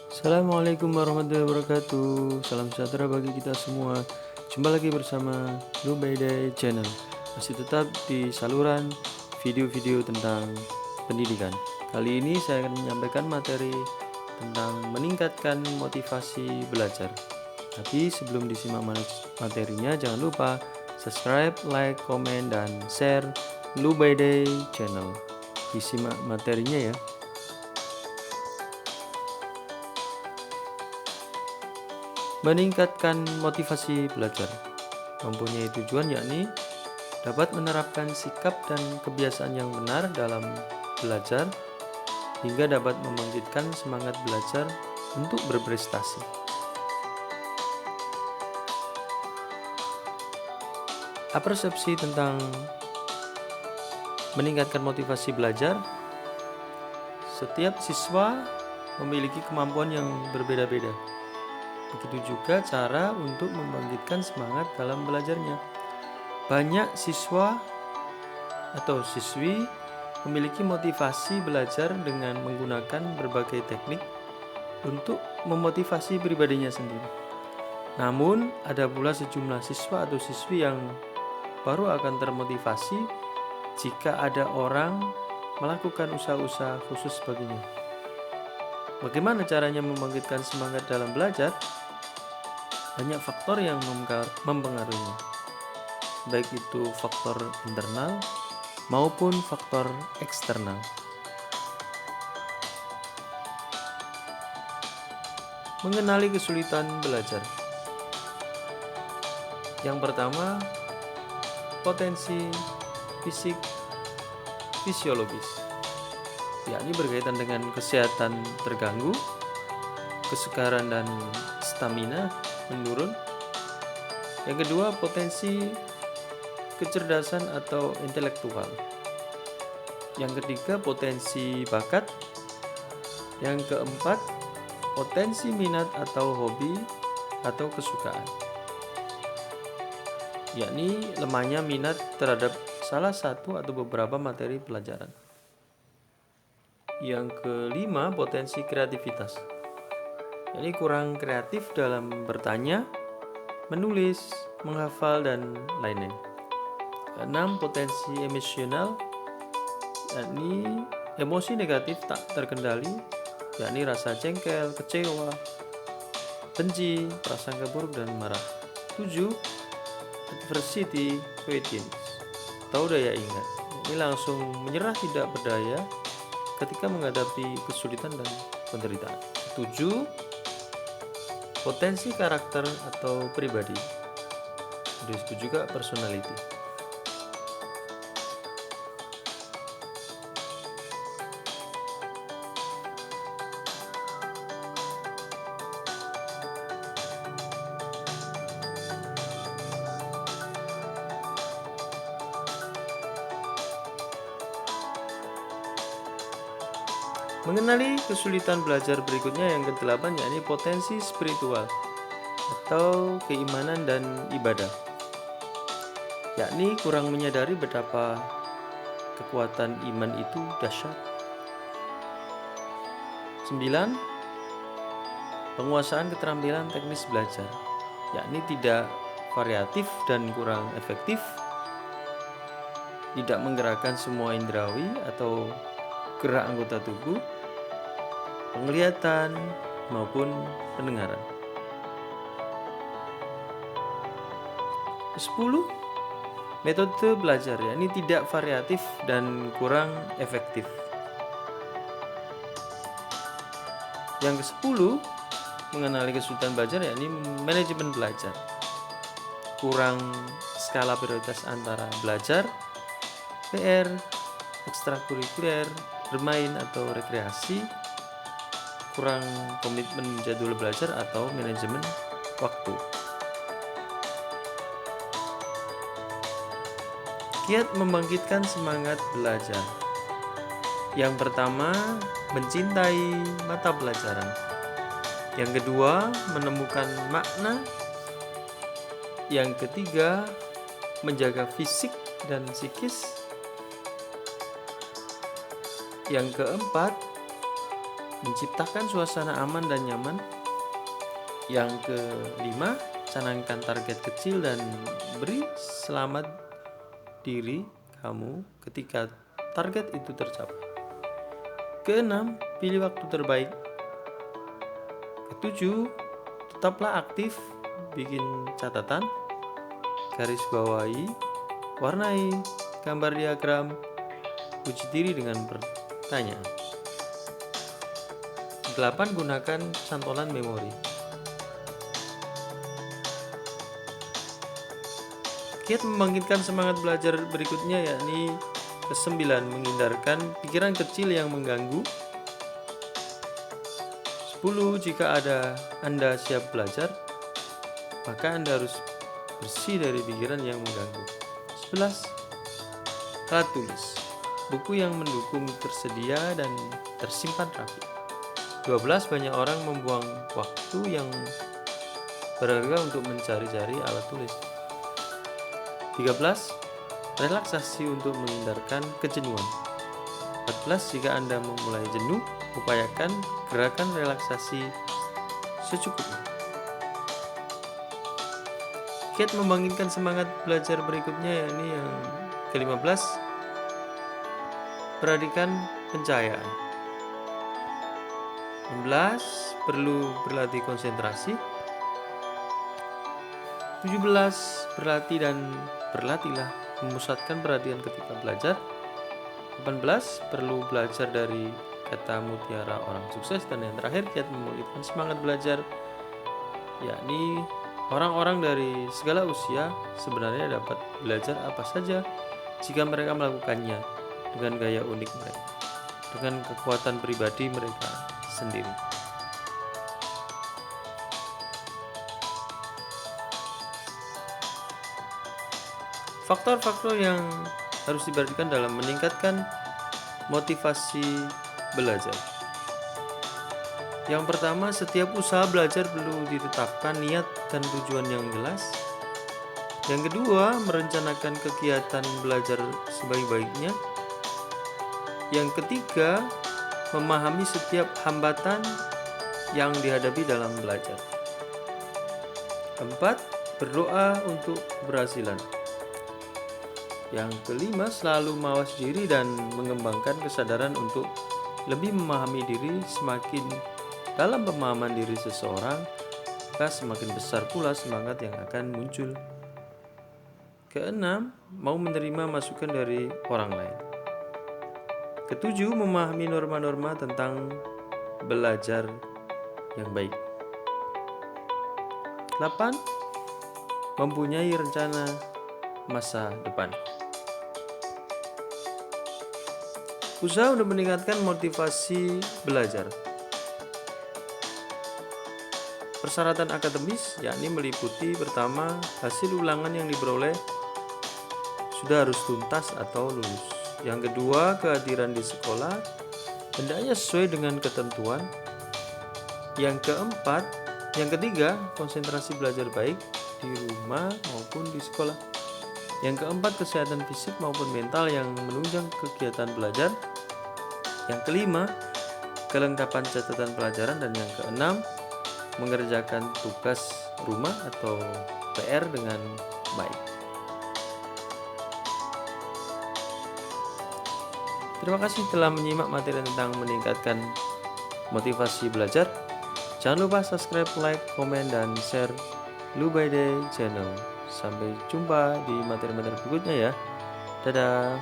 Assalamualaikum warahmatullahi wabarakatuh. Salam sejahtera bagi kita semua. Jumpa lagi bersama Lubayday Channel. Masih tetap di saluran video-video tentang pendidikan. Kali ini saya akan menyampaikan materi tentang meningkatkan motivasi belajar. Tapi sebelum disimak materinya, jangan lupa subscribe, like, komen, dan share Lubayday Channel. Disimak materinya ya. Meningkatkan motivasi belajar mempunyai tujuan yakni dapat menerapkan sikap dan kebiasaan yang benar dalam belajar hingga dapat membangkitkan semangat belajar untuk berprestasi. Persepsi tentang meningkatkan motivasi belajar, setiap siswa memiliki kemampuan yang berbeda-beda. Begitu juga cara untuk membangkitkan semangat dalam belajarnya. Banyak siswa atau siswi memiliki motivasi belajar dengan menggunakan berbagai teknik untuk memotivasi pribadinya sendiri. Namun, ada pula sejumlah siswa atau siswi yang baru akan termotivasi jika ada orang melakukan usaha-usaha khusus baginya. Bagaimana caranya membangkitkan semangat dalam belajar? Banyak faktor yang mempengaruhinya, baik itu faktor internal maupun faktor eksternal. Mengenali kesulitan belajar. Yang pertama, potensi fisik fisiologis, yakni berkaitan dengan kesehatan terganggu, kesukaran dan stamina menurun. Yang kedua, potensi kecerdasan atau intelektual. Yang ketiga, potensi bakat. Yang keempat, potensi minat atau hobi atau kesukaan, yakni lemahnya minat terhadap salah satu atau beberapa materi pelajaran. Yang kelima, potensi kreativitas, yakni kurang kreatif dalam bertanya, menulis, menghafal, dan lain-lain. Keenam, potensi emosional, yakni emosi negatif tak terkendali, yakni rasa jengkel, kecewa, benci, prasangka buruk, dan marah. 7. Adversity quotient atau daya ingat, ini langsung menyerah, tidak berdaya ketika menghadapi kesulitan dan penderitaan. 7. Potensi karakter atau pribadi, disebut juga personality. Mengenali kesulitan belajar berikutnya yang ke-8, yakni potensi spiritual atau keimanan dan ibadah, yakni kurang menyadari betapa kekuatan iman itu dahsyat. 9. Penguasaan keterampilan teknis belajar, yakni tidak variatif dan kurang efektif, tidak menggerakkan semua indrawi atau gerak anggota tubuh, penglihatan maupun pendengaran. 10. Metode belajar, yakni tidak variatif dan kurang efektif. Yang ke-10, mengenali kesulitan belajar, yakni manajemen belajar, kurang skala prioritas antara belajar, PR, ekstrakurikuler, bermain atau rekreasi, kurang komitmen jadwal belajar atau manajemen waktu. Kiat membangkitkan semangat belajar. Yang pertama, mencintai mata pelajaran. Yang kedua, menemukan makna. Yang ketiga, menjaga fisik dan psikis. Yang keempat, Menciptakan suasana aman dan nyaman. Yang kelima, canangkan target kecil dan beri selamat diri kamu ketika target itu tercapai. Keenam, pilih waktu terbaik. Ketujuh, tetaplah aktif, bikin catatan, garis bawahi, warnai gambar diagram, uji diri dengan pertanyaan. 8. Gunakan cantolan memori. Kiat membangkitkan semangat belajar berikutnya yakni ke-9, menghindarkan pikiran kecil yang mengganggu. 10. Jika Anda siap belajar, maka Anda harus bersih dari pikiran yang mengganggu. 11. Alat tulis. Buku yang mendukung tersedia dan tersimpan rapi. 12. Banyak orang membuang waktu yang berharga untuk mencari-cari alat tulis. 13. Relaksasi untuk menghindarkan kejenuhan. 14. Jika Anda memulai jenuh, upayakan gerakan relaksasi secukupnya. Kiat membangkitkan semangat belajar berikutnya yakni yang ke-15, perhatikan pencahayaan. 16. Perlu berlatih konsentrasi. 17. Berlatih dan berlatihlah memusatkan perhatian ketika belajar. 18. Perlu belajar dari kata mutiara orang sukses. Dan yang terakhir, kiat membangkitkan semangat belajar yakni orang-orang dari segala usia sebenarnya dapat belajar apa saja jika mereka melakukannya dengan gaya unik mereka, dengan kekuatan pribadi mereka sendiri. Faktor-faktor yang harus diperhatikan dalam meningkatkan motivasi belajar. Yang pertama, setiap usaha belajar perlu ditetapkan niat dan tujuan yang jelas. Yang kedua, merencanakan kegiatan belajar sebaik-baiknya. Yang ketiga, memahami setiap hambatan yang dihadapi dalam belajar. Keempat, berdoa untuk keberhasilan. Yang kelima, selalu mawas diri dan mengembangkan kesadaran untuk lebih memahami diri. Semakin dalam pemahaman diri seseorang, maka semakin besar pula semangat yang akan muncul. Keenam, mau menerima masukan dari orang lain. Ketujuh, memahami norma-norma tentang belajar yang baik. 8. Mempunyai rencana masa depan. Usaha untuk meningkatkan motivasi belajar. Persyaratan akademis yakni meliputi pertama, hasil ulangan yang diperoleh sudah harus tuntas atau lulus. Yang kedua, kehadiran di sekolah hendaknya sesuai dengan ketentuan. Yang ketiga, konsentrasi belajar baik di rumah maupun di sekolah. Yang keempat, kesehatan fisik maupun mental yang menunjang kegiatan belajar. Yang kelima, kelengkapan catatan pelajaran. Dan yang keenam, mengerjakan tugas rumah atau PR dengan baik. Terima kasih telah menyimak materi tentang meningkatkan motivasi belajar. Jangan lupa subscribe, like, komen, dan share Lu By Day channel. Sampai jumpa di materi-materi berikutnya ya. Dadah.